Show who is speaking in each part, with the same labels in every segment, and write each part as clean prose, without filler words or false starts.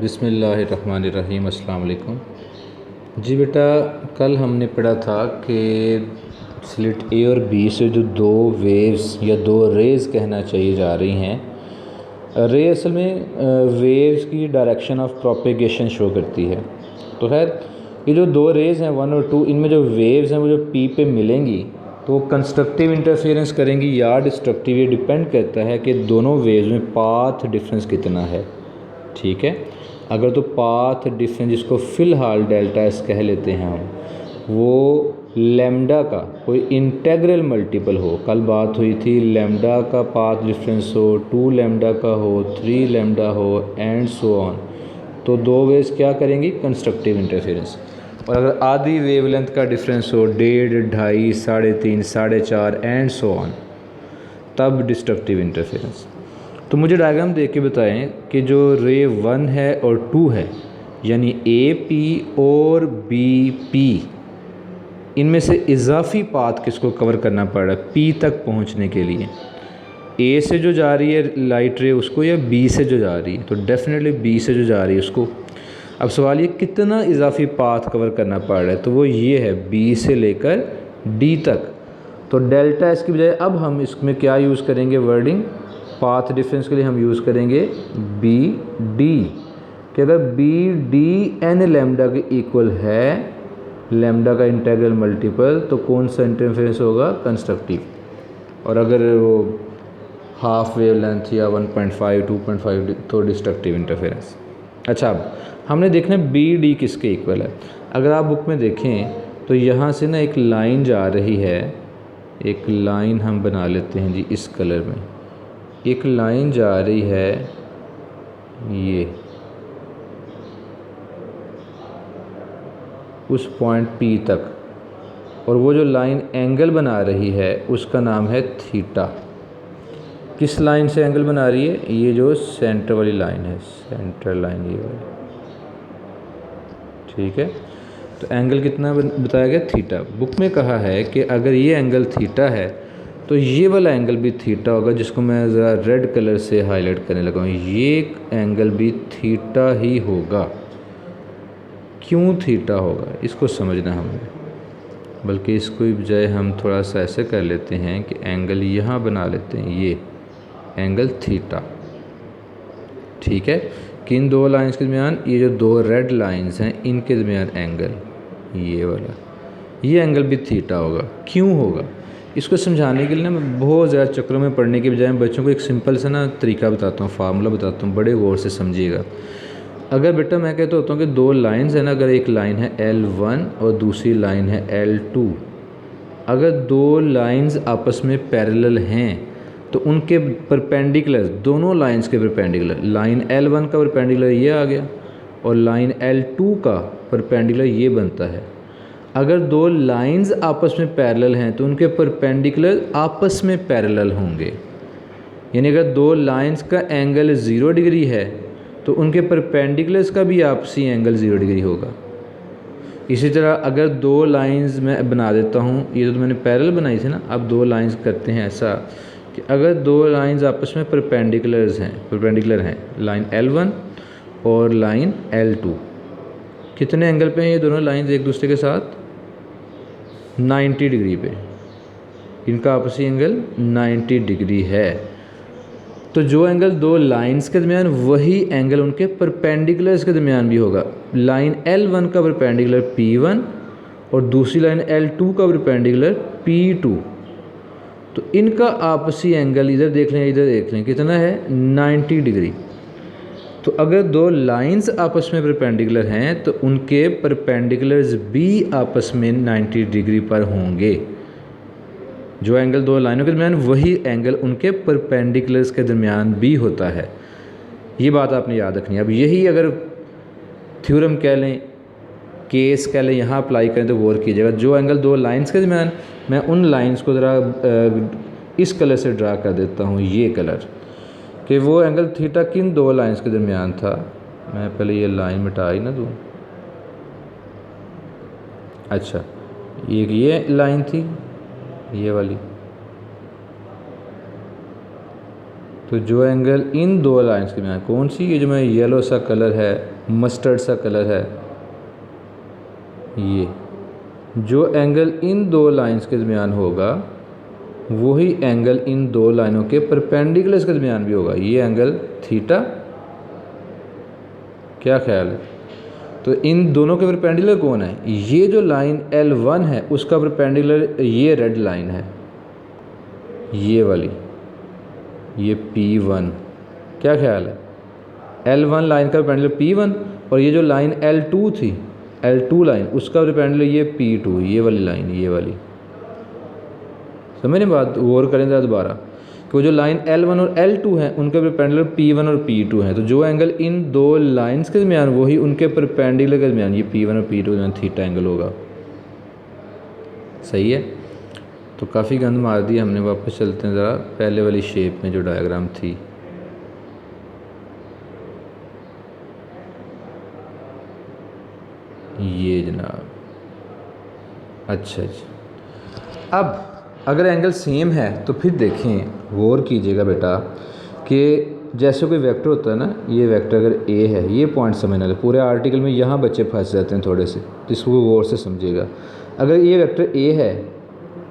Speaker 1: बिस्मिल्लाहिर्रहमानिर्रहीम। अस्सलाम वालेकुम। जी बेटा, कल हमने पढ़ा था कि स्लिट ए और बी से जो दो वेव्स या दो रेज़ कहना चाहिए जा रही हैं। रे असल में वेव्स की डायरेक्शन ऑफ प्रोपेगेशन शो करती है। तो खैर ये जो दो रेज़ हैं 1 और 2, इनमें जो वेव्स हैं वो जो पी पे मिलेंगी तो वो कंस्ट्रक्टिव इंटरफेरेंस करेंगी या डिस्ट्रक्टिव। ये डिपेंड करता है कि दोनों वेव्स में पाथ डिफरेंस कितना है। ठीक है, अगर तो पाथ डिफरेंस जिसको फ़िलहाल डेल्टा एस कह लेते हैं हम, वो लैम्डा का कोई इंटेग्रल मल्टीपल हो, कल बात हुई थी लैम्डा का पाथ डिफरेंस हो, 2 लैम्डा का हो, 3 लैम्डा हो एंड सो ऑन, तो दो वेव्स क्या करेंगी? Constructive interference. और अगर आधी वेवलेंथ का डिफरेंस हो 1.5, 2.5, 3.5, 4.5 एंड सो ऑन, तब डिस्ट्रक्टिव इंटरफेरेंस। तो मुझे डायग्राम देख के बताएं कि जो रे 1 है और 2 है, यानी ए पी और बी पी, इनमें से इजाफी पाथ किसको कवर करना पड़ रहा है पी तक पहुंचने के लिए? ए से जो जा रही है लाइट रे उसको, या बी से जो जा रही है? तो डेफिनेटली बी से जो जा रही है उसको। अब सवाल ये कितना इजाफी पाथ कवर करना पड़ रहा है, तो वो ये है बी से लेकर डी तक। तो डेल्टा एस की बजाय अब हम इसमें क्या यूज़ करेंगे वर्डिंग? पाथ डिफरेंस के लिए हम यूज़ करेंगे बी डी, कि अगर बी डी एन लैम्डा के इक्वल है, लैम्डा का इंटीग्रल मल्टीपल, तो कौन सा इंटरफेरेंस होगा? कंस्ट्रक्टिव। और अगर वो हाफ वेव लेंथ या 1.5 2.5 तो डिस्ट्रक्टिव इंटरफेरेंस। अच्छा, अब हमने देखना है बी डी किसके इक्वल है। अगर आप बुक में देखें तो यहाँ से ना एक लाइन जा रही है, एक लाइन हम बना लेते हैं जी इस कलर में। एक लाइन जा रही है ये उस पॉइंट P तक, और वो जो लाइन एंगल बना रही है उसका नाम है थीटा। किस लाइन से एंगल बना रही है? ये जो सेंटर वाली लाइन है, सेंटर लाइन ये वाली। ठीक है, तो एंगल कितना बताया गया? थीटा। बुक में कहा है कि अगर ये एंगल थीटा है तो ये वाला एंगल भी थीटा होगा, जिसको मैं ज़रा रेड कलर से हाईलाइट करने लगा हूँ। ये एंगल भी थीटा ही होगा। क्यों थीटा होगा इसको समझना हमें, बल्कि इसको बजाय हम थोड़ा सा ऐसे कर लेते हैं कि एंगल यहाँ बना लेते हैं, ये एंगल थीटा। ठीक है, कि इन दो लाइंस के दरमियान ये जो दो रेड लाइंस हैं इनके दरमियान एंगल ये वाला, ये एंगल भी थीटा होगा। क्यों होगा इसको समझाने के लिए ना मैं बहुत ज़्यादा चक्रों में पढ़ने के बजाय बच्चों को एक सिंपल सा ना तरीका बताता हूँ, फार्मूला बताता हूँ, बड़े गौर से समझिएगा। अगर बेटा मैं कहता होता हूँ कि दो लाइंस है ना, अगर एक लाइन है L1 और दूसरी लाइन है L2, अगर दो लाइंस आपस में पैरेलल हैं तो उनके परपेंडिकुलर, दोनों लाइंस के परपेंडिकुलर, लाइन L1 का परपेंडिकुलर ये आ गया और लाइन L2 का परपेंडिकुलर ये बनता है। अगर दो लाइंस आपस में पैरेलल हैं तो उनके परपेंडिकुलर आपस में पैरेलल होंगे। यानी अगर दो लाइंस का एंगल 0 डिग्री है तो उनके परपेंडिकुलर्स का भी आपसी एंगल 0 डिग्री होगा। इसी तरह अगर दो लाइंस मैं बना देता हूँ, ये तो मैंने पैरेलल बनाई थी ना, अब दो लाइंस करते हैं ऐसा कि अगर दो लाइंस आपस में परपेंडिकुलर हैं, लाइन L1 और लाइन L2, कितने एंगल पे हैं ये दोनों लाइंस एक दूसरे के साथ? 90 डिग्री पे। इनका आपसी एंगल 90 डिग्री है। तो जो एंगल दो लाइंस के दरमियान, वही एंगल उनके परपेंडिकुलर्स के दरमियान भी होगा। लाइन L1 का परपेंडिकुलर P1 और दूसरी लाइन L2 का परपेंडिकुलर P2, तो इनका आपसी एंगल इधर देख लें इधर देख लें कितना है? 90 डिग्री। तो अगर दो लाइंस आपस में परपेंडिकुलर हैं तो उनके परपेंडिकुलर्स भी आपस में 90 डिग्री पर होंगे। जो एंगल दो लाइनों के दरमियान, वही एंगल उनके परपेंडिकुलर्स के दरमियान भी होता है। ये बात आपने याद रखनी है। अब यही अगर थ्योरम कह लें, केस कह लें, यहाँ अप्लाई करें तो गौर कीजिएगा। जो एंगल दो लाइंस के दरमियान, मैं उन लाइंस को ज़रा इस कलर से ड्रा कर देता हूँ, ये कलर, कि वो एंगल थीटा किन दो लाइंस के दरमियान था। मैं पहले ये लाइन मिटा ही ना दूँ। अच्छा, ये लाइन थी ये वाली, तो जो एंगल इन दो लाइंस के दरमियान, कौन सी, ये जो मैं येलो सा कलर है, मस्टर्ड सा कलर है, ये जो एंगल इन दो लाइंस के दरमियान होगा वही एंगल इन दो लाइनों के परपेंडिकुलर्स के दरमियान भी होगा, ये एंगल थीटा। क्या ख्याल है? तो इन दोनों के परपेंडिकुलर कौन है? ये जो लाइन L1 है उसका परपेंडिकुलर ये रेड लाइन है, ये वाली, ये P1। क्या ख्याल है? L1 लाइन का परपेंडिकुलर P1 और ये जो लाइन L2 थी, L2 लाइन, उसका परपेंडिकुलर ये P2, ये वाली लाइन, ये वाली। समझ नहीं बात? गौर करें ज़रा दोबारा कि वो जो लाइन L1 और L2 हैं उनके परपेंडिकुलर P1 और P2 हैं, तो जो एंगल इन दो लाइंस के दरमियान वही उनके परपेंडिकुलर के दरमियान, ये P1 और P2 में थीटा एंगल होगा। सही है? तो काफ़ी गंद मार दी हमने। वापस चलते हैं ज़रा पहले वाली शेप में जो डायग्राम थी। ये जनाब, अच्छा। अब अगर एंगल सेम है तो फिर देखें, गौर कीजिएगा बेटा कि जैसे कोई वेक्टर होता है ना, ये वेक्टर अगर ए है, ये पॉइंट समझना है, पूरे आर्टिकल में यहाँ बच्चे फंस जाते हैं थोड़े से, जिसको गौर से समझिएगा। अगर ये वेक्टर ए है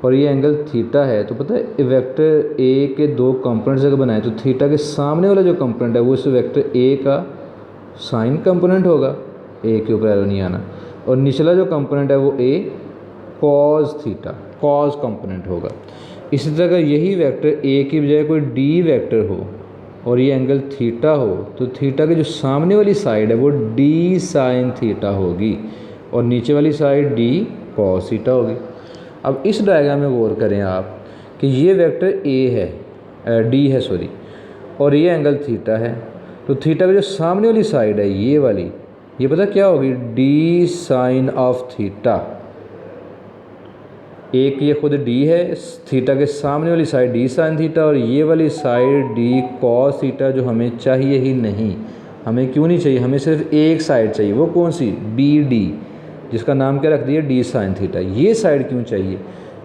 Speaker 1: और ये एंगल थीटा है, तो पता है वेक्टर ए के दो कंपोनेंट्स अगर बनाए तो थीटा के सामने वाला जो कंपोनेंट है वो इस वेक्टर ए का साइन कंपोनेंट होगा, ए के ऊपर एरो नहीं आना, और निचला जो कंपोनेंट है वो ए कॉस थीटा, कॉस कंपोनेंट होगा। इसी तरह अगर यही वेक्टर ए की बजाय कोई डी वेक्टर हो और ये एंगल थीटा हो, तो थीटा की जो सामने वाली साइड है वो डी साइन थीटा होगी और नीचे वाली साइड डी कॉस थीटा होगी। अब इस डायग्राम में गौर करें आप कि ये वेक्टर ए है, डी है सॉरी, और ये एंगल थीटा है, तो थीटा की जो सामने वाली साइड है ये वाली, ये पता क्या होगी? D sine of theta. एक ये खुद डी है, थीटा के सामने वाली साइड डी साइन थीटा, और ये वाली साइड डी कॉस थीटा, जो हमें चाहिए ही नहीं। हमें क्यों नहीं चाहिए? हमें सिर्फ एक साइड चाहिए, वो कौन सी? बी डी, जिसका नाम क्या रख दिया? D sine theta. ये साइड क्यों चाहिए?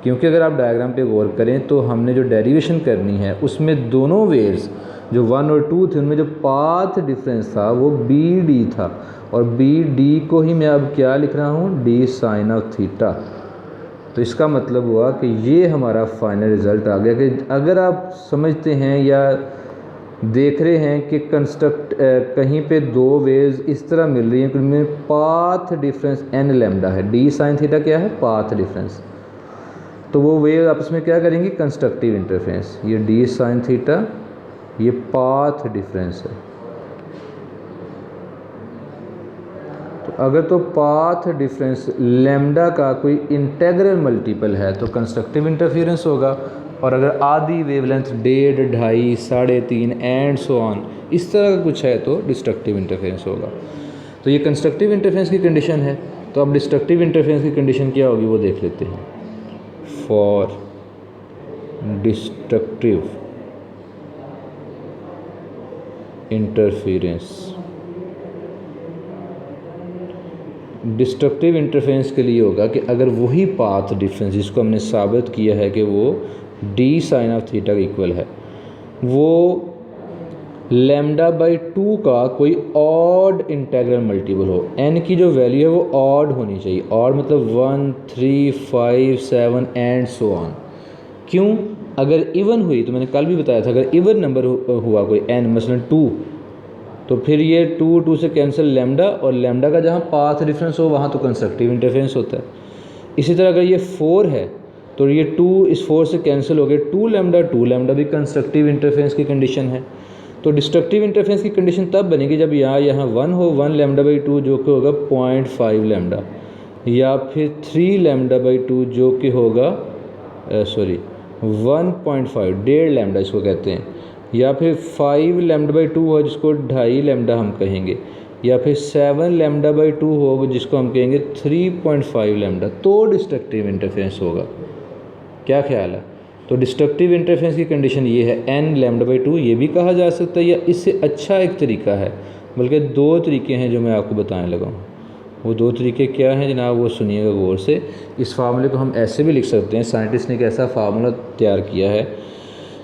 Speaker 1: क्योंकि अगर आप डायग्राम पे गौर करें तो हमने जो डेरिवेशन करनी है उसमें दोनों वेव्स जो 1 और 2 थे उनमें जो पाथ डिफरेंस था वो बी डी था, और बी डी को ही मैं अब क्या लिख रहा हूँ? D sine of theta. तो इसका मतलब हुआ कि ये हमारा फाइनल रिज़ल्ट आ गया कि अगर आप समझते हैं या देख रहे हैं कि कंस्ट्रक्ट कहीं पे दो वेव्स इस तरह मिल रही हैं कि उनमें पाथ डिफरेंस n लैम्डा है, डी साइन थीटा क्या है? Path difference. तो वो वेव आपस में क्या करेंगी? Constructive interference. ये डी साइन थीटा, ये पाथ डिफरेंस है। अगर तो पाथ डिफरेंस लैम्डा का कोई इंटेग्रल मल्टीपल है तो कंस्ट्रक्टिव इंटरफेरेंस होगा, और अगर आधी वेवलेंथ 1.5, 2.5, 3.5 एंड सो ऑन इस तरह का कुछ है तो डिस्ट्रक्टिव इंटरफेरेंस होगा। तो ये कंस्ट्रक्टिव इंटरफेरेंस की कंडीशन है। तो अब डिस्ट्रक्टिव इंटरफेरेंस की कंडीशन क्या होगी वो देख लेते हैं। For destructive interference, destructive interference के लिए होगा कि अगर वही पाथ डिफरेंस जिसको हमने साबित किया है कि वो डी साइन ऑफ थीटा का इक्वल है, वो λ/2 का कोई ऑड इंटेग्रल मल्टीपल हो, n की जो वैल्यू है वो ऑड होनी चाहिए। ऑड मतलब 1, 3, 5, 7 एंड सो ऑन। क्यों? अगर इवन हुई, तो मैंने कल भी बताया था, अगर इवन नंबर हुआ कोई n मसलन 2, तो फिर ये 2 से कैंसिल लैम्डा, और लैम्डा का जहाँ पाथ डिफरेंस हो वहाँ तो कंस्ट्रक्टिव इंटरफेरेंस होता है। इसी तरह अगर ये 4 है तो ये 2 इस 4 से कैंसिल हो गए, 2 लैम्डा भी कंस्ट्रक्टिव इंटरफेरेंस की कंडीशन है। तो डिस्ट्रक्टिव इंटरफेरेंस की कंडीशन तब बनेगी जब यहाँ 1 हो, 1 λ/2 जो कि होगा 0.5 लैम्डा, या फिर 3 λ/2 जो कि होगा 1.5 1.5 लैम्डा इसको कहते हैं, या फिर 5 λ/2 हो जिसको 2.5 लैम्डा हम कहेंगे, या फिर 7 λ/2 हो जिसको हम कहेंगे 3.5 लैम्डा, तो डिस्ट्रक्टिव इंटरफेरेंस होगा। क्या ख्याल है? तो डिस्ट्रक्टिव इंटरफेरेंस की कंडीशन ये है n λ/2, ये भी कहा जा सकता है, या इससे अच्छा एक तरीका है, बल्कि 2 तरीके हैं जो मैं आपको बताने लगा हूँ। वो 2 तरीके क्या हैं जनाब, वो सुनिएगा गौर से। इस फार्मूले को हम ऐसे भी लिख सकते हैं, साइंटिस्ट ने एक ऐसा फार्मूला तैयार किया है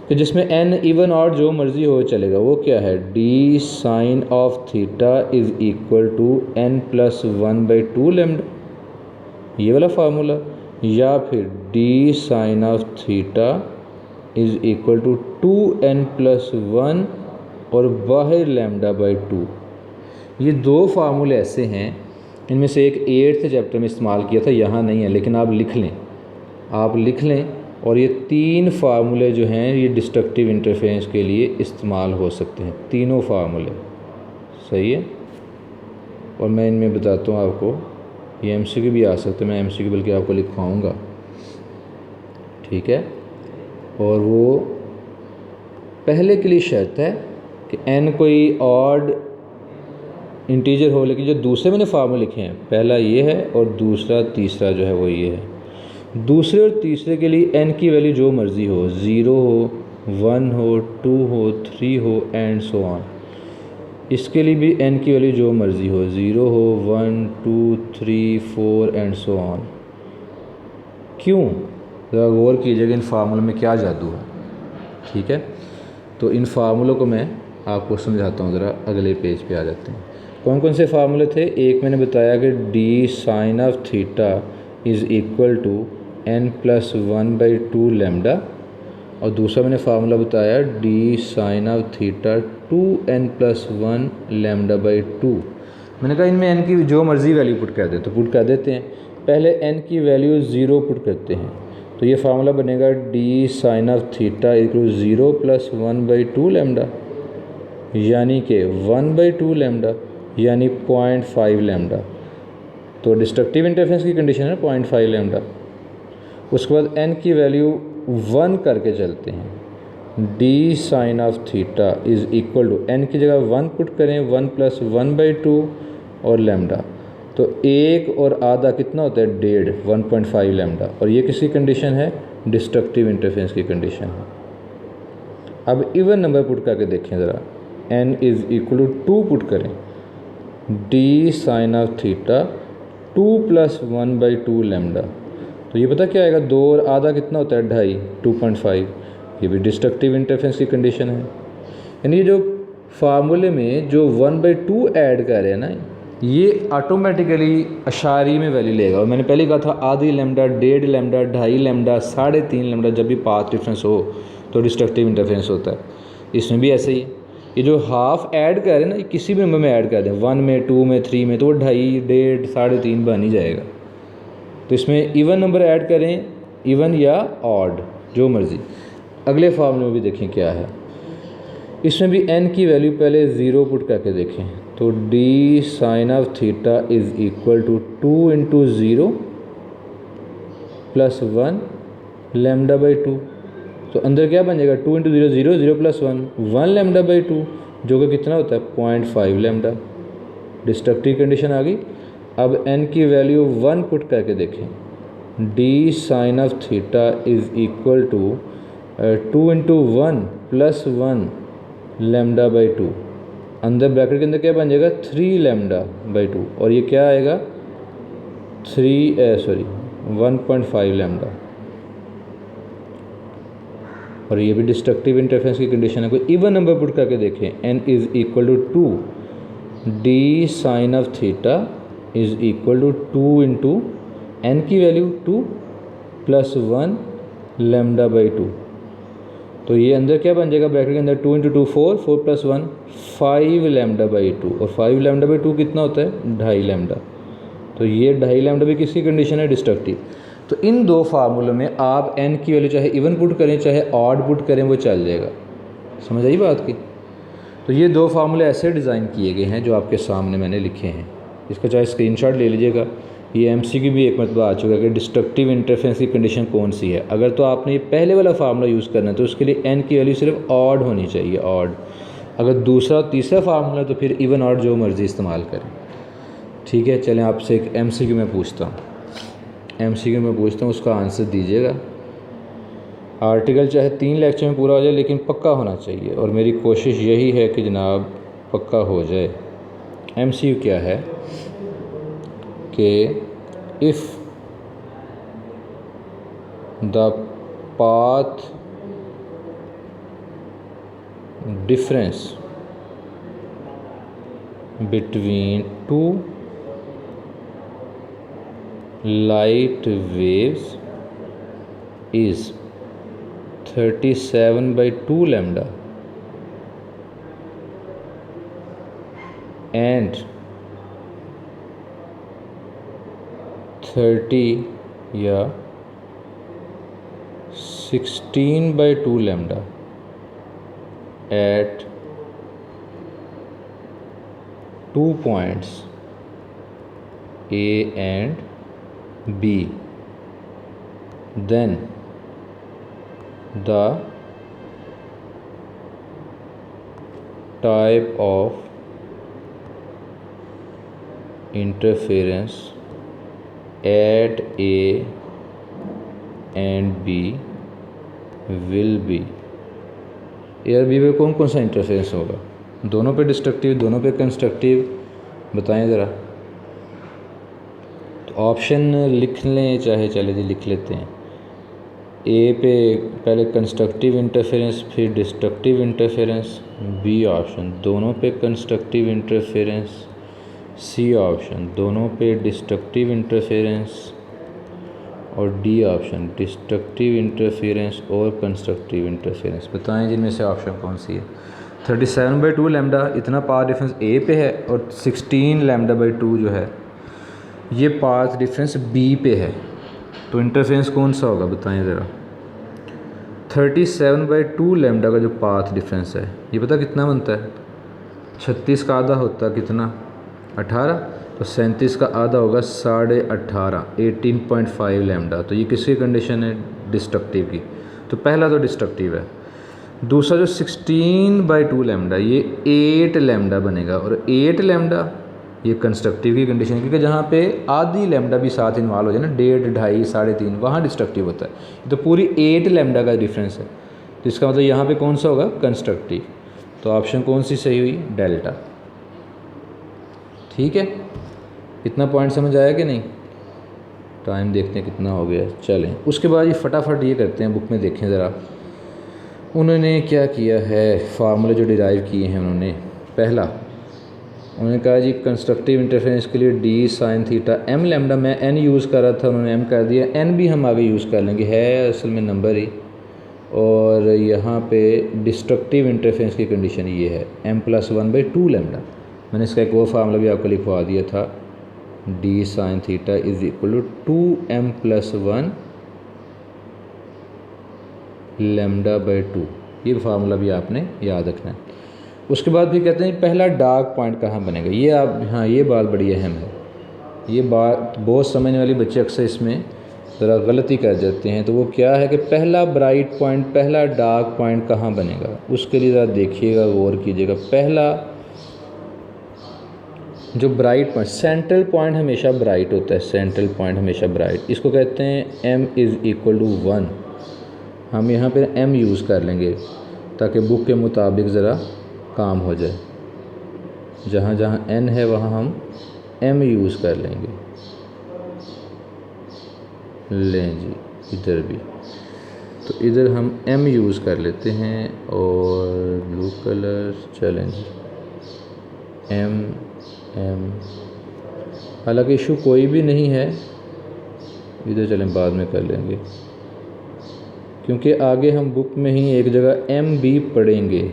Speaker 1: कि जिसमें n इवन और जो मर्ज़ी हो चलेगा। वो क्या है, d sine of theta is equal to n plus 1/2 lambda, ये वाला फार्मूला, या फिर d sine of theta is equal to 2n plus 1 और बाहर λ/2। ये दो फार्मूले ऐसे हैं, इनमें से एक 8th चैप्टर में इस्तेमाल किया था, यहाँ नहीं है, लेकिन आप लिख लें, आप लिख लें। और ये 3 फार्मूले जो हैं ये डिस्ट्रक्टिव इंटरफेरेंस के लिए इस्तेमाल हो सकते हैं, तीनों फार्मूले, सही है। और मैं इनमें बताता हूँ आपको, ये MCQ भी आ सकते हैं, मैं MCQ बल्कि आपको लिखवाऊँगा, ठीक है। और वो पहले के लिए शर्त है कि n कोई ऑड इंटीजर हो, लेकिन जो दूसरे मैंने फार्मूले लिखे हैं, पहला ये है और दूसरा तीसरा जो है वो ये है। दूसरे और तीसरे के लिए n की वैल्यू जो मर्ज़ी हो, 0 हो, 1 हो, 2 हो, 3 हो एंड सो ऑन। इसके लिए भी n की वैल्यू जो मर्ज़ी हो, 0 हो, 1, 2, 3, 4 एंड सो ऑन। क्यों, ज़रा गौर कीजिएगा इन फार्मूलों में क्या जादू है, ठीक है। तो इन फार्मूलों को मैं आपको समझाता हूँ, ज़रा अगले पेज पे आ जाते हैं। कौन कौन से फार्मूले थे, एक मैंने बताया कि d sine of theta is equal to n plus 1/2 lambda, और दूसरा मैंने फार्मूला बताया d sine of theta 2n plus 1 λ/2। मैंने कहा इनमें n की जो मर्ज़ी वैल्यू पुट कर दें तो पुट कर देते हैं। पहले n की वैल्यू 0 पुट करते हैं, तो ये फार्मूला बनेगा d sine of theta equal 0 plus 1/2 lambda, यानी कि 1/2 लैम्डा यानी 0.5 लैम्डा। तो डिस्ट्रक्टिव इंटरफेरेंस की कंडीशन है 0.5 लैम्डा। उसके बाद n की वैल्यू 1 करके चलते हैं, d sine of theta is equal to, n की जगह 1 पुट करें, 1 प्लस 1/2 और लैम्डा, तो 1 और आधा कितना होता है, 1.5, 1.5 लैम्डा। और ये किसकी कंडीशन है, डिस्ट्रक्टिव इंटरफेरेंस की कंडीशन है। अब इवन नंबर पुट करके देखें ज़रा, n is equal to 2 put करें, d sine of theta 2 plus 1/2 lambda, तो ये पता क्या आएगा, 2 और आधा कितना होता है, 2.5, 2.5। ये भी डिस्ट्रक्टिव इंटरफेरेंस की कंडीशन है। यानी ये जो फार्मूले में जो 1/2 ऐड कर रहे हैं ना, ये ऑटोमेटिकली अशारी में वैल्यू लेगा। और मैंने पहले कहा था आधी लैम्डा, 1.5 लैम्डा, 2.5 लैम्डा, 3.5 लैम्डा, जब भी पाथ डिफरेंस हो तो डिस्ट्रक्टिव इंटरफेरेंस होता है। इसमें भी ऐसे ही है, ये जो हाफ ऐड कर रहे हैं ना, ये किसी भी नंबर में ऐड कर दें, 1 में, 2 में, 3 में, तो वो 2.5, 1.5, 3.5 बन ही जाएगा। तो इसमें इवन नंबर ऐड करें, इवन या ऑड, जो मर्ज़ी। अगले फार्मूले में भी देखें क्या है, इसमें भी n की वैल्यू पहले 0 पुट करके देखें, तो d sine of theta is equal to 2 into 0 plus 1 λ/2। तो अंदर क्या बन जाएगा, 2 इंटू 0, 0, 0 प्लस 1 λ/2, जो कि कितना होता है, 0.5 लैम्डा। डिस्ट्रक्टिव कंडीशन आ गई। अब n की वैल्यू 1 पुट करके देखें, d sine of theta is equal to 2 into 1 plus 1 λ/2। अंदर ब्रैकेट के अंदर क्या बन जाएगा, 3 λ/2, और ये क्या आएगा, 1.5 लैम्डा। और ये भी डिस्ट्रक्टिव इंटरफेरेंस की कंडीशन है। कोई इवन नंबर पुट करके देखें, n is equal to 2, d sine of theta is equal to 2 into n की वैल्यू 2 प्लस 1 λ/2। तो ये अंदर क्या बन जाएगा, ब्रैकेट के अंदर 2 इंटू 2 4, 4 प्लस 1 5 λ/2, और 5 λ/2 कितना होता है, 2.5 लैम्डा। तो ये 2.5 लैम्डा भी किसकी कंडीशन है, डिस्ट्रक्टिव। तो इन दो फार्मूलों में आप n की वैल्यू चाहे इवन पुट करें चाहे ऑड पुट करें, वो चल जाएगा। समझ आई बात की। तो ये दो फार्मूले ऐसे डिज़ाइन किए गए हैं जो आपके सामने मैंने लिखे हैं। इसका चाहे स्क्रीनशॉट ले लीजिएगा। ये MCQ भी एक मरतबा आ चुका है कि डिस्ट्रक्टिव इंटरफेरेंस की कंडीशन कौन सी है। अगर तो आपने ये पहले वाला फार्मूला यूज़ करना है तो उसके लिए n की वैल्यू सिर्फ ऑड होनी चाहिए, ऑड। अगर दूसरा तीसरा फार्मूला तो फिर इवन ऑड जो मर्ज़ी इस्तेमाल करें। ठीक है, चलें आपसे एक MCQ में पूछता हूँ, उसका आंसर दीजिएगा। आर्टिकल चाहे 3 लेक्चर में पूरा हो जाए लेकिन पक्का होना चाहिए, और मेरी कोशिश यही है कि जनाब पक्का हो जाए। MCQ क्या है कि if the path difference between two light waves is 37/2 lambda and 30 या 16/2 lambda at 2 points A and B, then the type of interference at A and B will be। यार बी में कौन कौन सा इंटरफेरेंस होगा? दोनों पे डिस्ट्रक्टिव, दोनों पे कंस्ट्रक्टिव, बताएं ज़रा। तो ऑप्शन लिख लें चाहे, चले जी लिख लेते हैं। ए पे पहले कंस्ट्रक्टिव इंटरफेरेंस फिर डिस्ट्रक्टिव इंटरफेरेंस, बी ऑप्शन दोनों पे कंस्ट्रक्टिव इंटरफेरेंस, सी ऑप्शन दोनों पे डिस्ट्रक्टिव इंटरफेरेंस और डी ऑप्शन डिस्ट्रक्टिव इंटरफेरेंस और कंस्ट्रक्टिव इंटरफेरेंस। बताएं जिनमें से ऑप्शन कौन सी है? 37/2 लैम्डा इतना पाथ डिफरेंस ए पे है और 16 λ/2 जो है ये पाथ डिफरेंस बी पे है। तो इंटरफेरेंस कौन सा होगा बताएं ज़रा। 37/2 लैम्डा का जो पाथ डिफरेंस है ये पता कितना बनता है? 36 का आधा होता है कितना? 18। तो 37 का आधा होगा 18.5, 18.5 लैम्डा। तो ये किसकी कंडीशन है? डिस्ट्रक्टिव की। तो पहला तो डिस्ट्रक्टिव है। दूसरा जो 16/2 लैम्डा ये 8 लैम्डा बनेगा और 8 लैम्डा ये कंस्ट्रक्टिव की कंडीशन है, क्योंकि जहाँ पे आधी लैम्डा भी साथ इन्वॉल्व हो जाए ना, 1.5, 2.5, 3.5, वहाँ डिस्ट्रक्टिव होता है। तो पूरी 8 लैम्डा का डिफरेंस है, तो इसका मतलब यहाँ पे कौन सा होगा? कंस्ट्रक्टिव। तो ऑप्शन कौन सी सही हुई? डेल्टा। ठीक है, इतना पॉइंट समझ आया कि नहीं? टाइम देखते हैं कितना हो गया। चलें उसके बाद ये फटाफट ये करते हैं, बुक में देखें ज़रा उन्होंने क्या किया है। फार्मूले जो डिराइव किए हैं उन्होंने, पहला उन्होंने कहा जी कंस्ट्रक्टिव इंटरफेरेंस के लिए d sine theta m lambda, मैं एन यूज़ कर रहा था, उन्होंने एम कर दिया। एन भी हम आगे यूज़ कर लेंगे, है असल में नंबर ही। और यहाँ पे डिस्ट्रक्टिव इंटरफेरेंस की कंडीशन ये है m+1/2 लैम्डा। मैंने इसका एक और फार्मूला भी आपको लिखवा दिया था, d sine theta is equal to 2m+1 λ/2। ये फार्मूला भी आपने याद रखना है। उसके बाद फिर कहते हैं पहला डार्क पॉइंट कहाँ बनेगा। ये आप, हाँ ये बात बड़ी अहम है। ये बात बहुत समझने वाली बच्चे अक्सर इसमें ज़रा गलती कर जाते हैं। तो वो क्या है कि पहला ब्राइट पॉइंट, पहला डार्क पॉइंट कहाँ बनेगा, उसके लिए ज़रा देखिएगा, गौर कीजिएगा। पहला जो ब्राइट पॉइंट, सेंट्रल पॉइंट हमेशा ब्राइट होता है, सेंट्रल पॉइंट हमेशा ब्राइट, इसको कहते हैं m=1। हम यहाँ पे m यूज़ कर लेंगे ताकि बुक के मुताबिक ज़रा काम हो जाए। जहाँ जहाँ n है वहाँ हम m यूज़ कर लेंगे। लें जी इधर भी, तो इधर हम m यूज़ कर लेते हैं और ब्लू कलर, चलें जी m। हालांकि इशू कोई भी नहीं है, इधर चलें बाद में कर लेंगे, क्योंकि आगे हम बुक में ही एक जगह m भी पढ़ेंगे।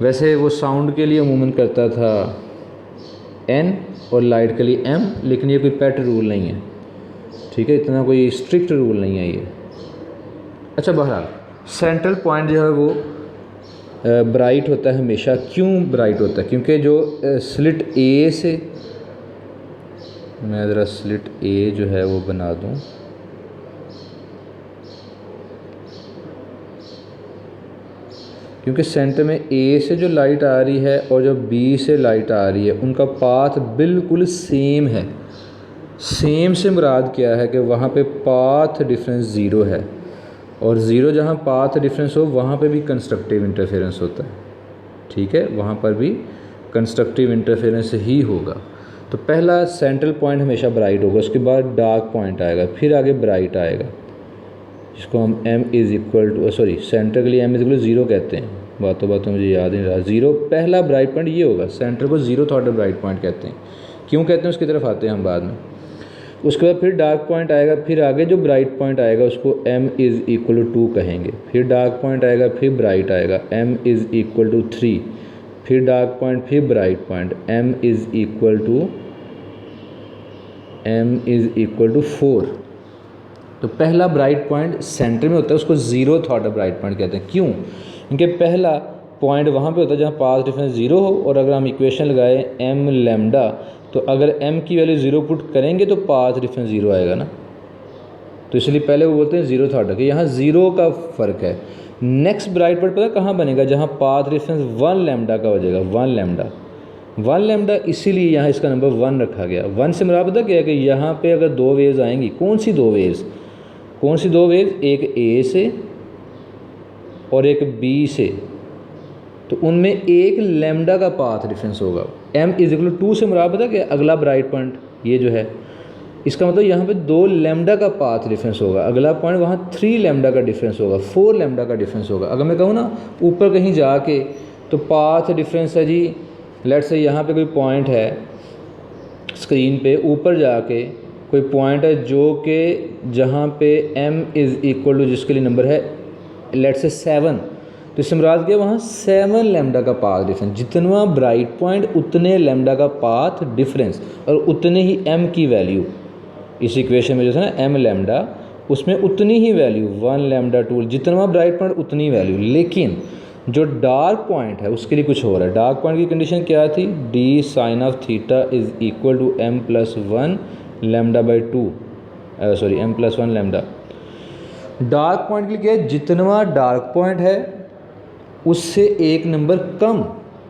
Speaker 1: वैसे वो साउंड के लिए अमूमन करता था n और लाइट के लिए m, लेकिन ये कोई पेट रूल नहीं है, ठीक है, इतना कोई स्ट्रिक्ट रूल नहीं है ये। अच्छा, बहरहाल सेंट्रल पॉइंट जो है वो ब्राइट होता है हमेशा। क्यों ब्राइट होता है? क्योंकि जो स्लिट ए से, मैं ज़रा स्लिट ए जो है वो बना दूँ, क्योंकि सेंटर में ए से जो लाइट आ रही है और जो बी से लाइट आ रही है उनका पाथ बिल्कुल सेम है। सेम से मुराद क्या है कि वहाँ पे पाथ डिफरेंस ज़ीरो है, और ज़ीरो जहाँ पाथ डिफरेंस हो वहाँ पे भी कंस्ट्रक्टिव इंटरफेरेंस होता है, ठीक है, वहाँ पर भी कंस्ट्रक्टिव इंटरफेरेंस ही होगा। तो पहला सेंट्रल पॉइंट हमेशा ब्राइट होगा, उसके बाद डार्क पॉइंट आएगा, फिर आगे ब्राइट आएगा, जिसको हम m=, सॉरी सेंटर के लिए m=0 कहते हैं, बातों बातों मुझे याद नहीं रहा। ज़ीरो पहला ब्राइट पॉइंट ये होगा, सेंटर को ज़ीरो ऑर्डर ब्राइट पॉइंट कहते हैं। क्यों कहते हैं उसकी तरफ आते हैं हम बाद में। उसके बाद फिर डार्क पॉइंट आएगा, फिर आगे जो ब्राइट पॉइंट आएगा उसको m इज़ इक्वल टू 2 कहेंगे। फिर डार्क पॉइंट आएगा, फिर ब्राइट आएगा, m इज़ इक्वल टू 3। फिर डार्क पॉइंट, फिर bright point, m is equal to 4। तो पहला ब्राइट पॉइंट सेंटर में होता है, उसको ज़ीरो ऑर्डर ब्राइट पॉइंट कहते हैं। क्यों? क्योंकि पहला पॉइंट वहाँ पे होता है जहाँ पाथ डिफरेंस ज़ीरो हो, और अगर हम इक्वेशन लगाए m लैम्डा, तो अगर m की वैल्यू ज़ीरो पुट करेंगे तो पाथ डिफरेंस ज़ीरो आएगा ना। तो इसलिए पहले वो बोलते हैं ज़ीरो ऑर्डर कि यहाँ ज़ीरो का फ़र्क है। नेक्स्ट ब्राइट पॉइंट पता कहाँ बनेगा? जहाँ पाथ डिफरेंस 1 लैम्डा का हो जाएगा। 1 लैम्डा इसीलिए यहाँ इसका नंबर 1 रखा गया। 1 से मेरा पता क्या है कि यहाँ पे अगर दो वेव्स आएंगी, कौन सी दो वेव्स? एक A से और एक B से, तो उनमें एक लैम्डा का पाथ डिफरेंस होगा। m इज इक्वल टू 2 से मुराद पता क्या? अगला ब्राइट पॉइंट ये जो है, इसका मतलब यहाँ पे 2 लैम्डा का पाथ डिफरेंस होगा। अगला पॉइंट वहाँ 3 लैम्डा का डिफरेंस होगा, 4 लैम्डा का डिफरेंस होगा। अगर मैं कहूँ ना ऊपर कहीं जाके, तो पाथ डिफरेंस है जी, लेट से यहाँ पे कोई पॉइंट है स्क्रीन पे, ऊपर जाके कोई पॉइंट है जो कि जहाँ पे m इज़ इक्वल टू जिसके लिए नंबर है लेट से 7, तो इससे मुराद क्या? वहाँ 7 लैम्डा का पाथ डिफरेंस। जितना ब्राइट पॉइंट उतने लैम्डा का पाथ डिफरेंस, और उतने ही m की वैल्यू। इस इक्वेशन में जो है ना m लैम्डा, उसमें उतनी ही वैल्यू 1 लैम्डा 2, जितना ब्राइट पॉइंट उतनी वैल्यू। लेकिन जो डार्क पॉइंट है उसके लिए कुछ हो रहा है। डार्क पॉइंट की कंडीशन क्या थी? d sine of theta is equal to m plus 1 lambda by 2, sorry m plus 1 lambda. Dark point के लिए क्या है? जितना डार्क पॉइंट है उससे एक नंबर कम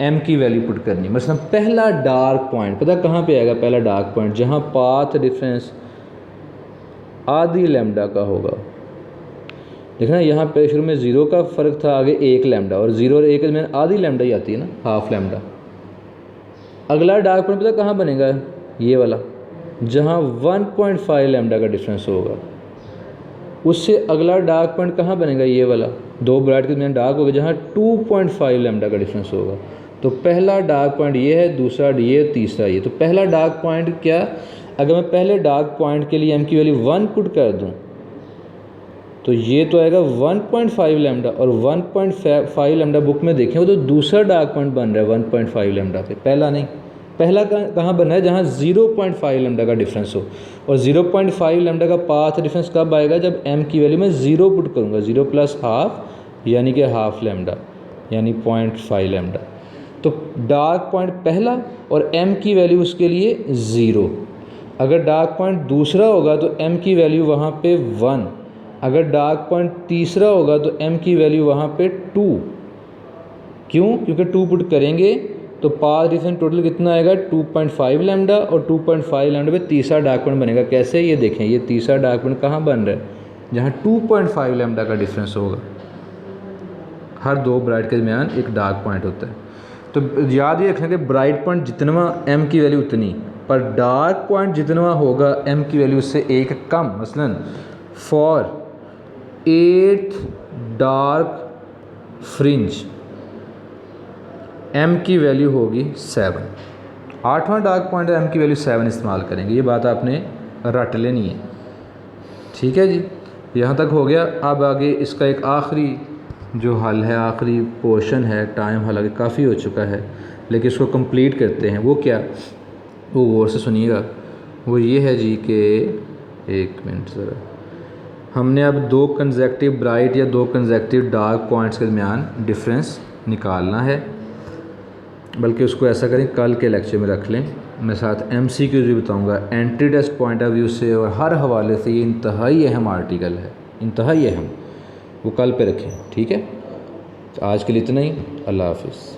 Speaker 1: m की वैल्यू पुट करनी है। मतलब पहला डार्क पॉइंट पता कहाँ पे आएगा? पहला डार्क पॉइंट जहाँ पाथ डिफरेंस आधी लैम्डा का होगा। देखना यहाँ पे शुरू में ज़ीरो का फ़र्क था, आगे 1 लैम्डा, और ज़ीरो और 1 में आधी लैम्डा ही आती है ना, हाफ लैम्डा। अगला डार्क पॉइंट पता कहाँ बनेगा? ये वाला, जहाँ 1.5 लैम्डा का डिफरेंस होगा। उससे अगला डार्क पॉइंट कहाँ बनेगा? ये वाला, दो ब्राइट के दरमियान डार्क होगा, जहाँ 2.5 लैम्डा का डिफरेंस होगा। तो पहला डार्क पॉइंट ये है, दूसरा ये, तीसरा ये। तो पहला डार्क पॉइंट क्या? अगर मैं पहले डार्क पॉइंट के लिए m की वैल्यू 1 पुट कर दूँ, तो ये तो आएगा 1.5 लैम्डा, और 1.5 लैम्डा बुक में देखें वो तो दूसरा डार्क पॉइंट बन रहा है 1.5 लैम्डा पे, पहला नहीं। पहला कहाँ बन रहा है? जहाँ 0.5 लैम्डा का डिफरेंस हो। और 0.5 लैम्डा का पाथ डिफरेंस कब आएगा? जब m की वैल्यू में 0 पुट करूँगा, 0 प्लस हाफ यानी कि हाफ लैम्डा, यानी 0.5 लैम्डा। तो डार्क पॉइंट पहला और m की वैल्यू उसके लिए 0। अगर डार्क पॉइंट दूसरा होगा तो m की वैल्यू वहाँ पे 1। अगर डार्क पॉइंट तीसरा होगा तो m की वैल्यू वहाँ पे 2। क्यों? क्योंकि 2 पुट करेंगे तो पाथ डिफरेंस टोटल कितना आएगा? 2.5 लैम्डा, और 2.5 लैम्डा पे तीसरा डार्क पॉइंट बनेगा। कैसे? ये देखें, ये तीसरा डार्क पॉइंट कहाँ बन रहा है? जहाँ 2.5 लैम्डा का डिफरेंस होगा। हर दो ब्राइट के दरमियान एक डार्क पॉइंट होता है। तो याद ये रखना कि ब्राइट पॉइंट जितना m की वैल्यू उतनी, पर डार्क पॉइंट जितना होगा m की वैल्यू उससे एक कम। मसलन for 8th dark fringe m की वैल्यू होगी 7। 8वां डार्क पॉइंट है, m की वैल्यू 7 इस्तेमाल करेंगे। ये बात आपने रट लेनी है, ठीक है जी। यहाँ तक हो गया। अब आगे इसका एक आखिरी जो हल है, आखिरी पोर्शन है, टाइम हालांकि काफ़ी हो चुका है, लेकिन इसको कंप्लीट करते हैं। वो क्या? वो गौर से सुनिएगा। वो ये है जी कि एक मिनट ज़रा, हमने अब दो कंसेक्टिव ब्राइट या दो कंसेक्टिव डार्क पॉइंट्स के दरमियान डिफरेंस निकालना है। बल्कि उसको ऐसा करें, कल के लेक्चर में रख लें, मैं साथ MCQ भी बताऊंगा entry test point of view से, और हर हवाले से ये इंतहाई अहम आर्टिकल है, इंतहाई अहम। वो कल पे रखें, ठीक है। तो आज के लिए इतना ही। अल्लाह हाफिज़।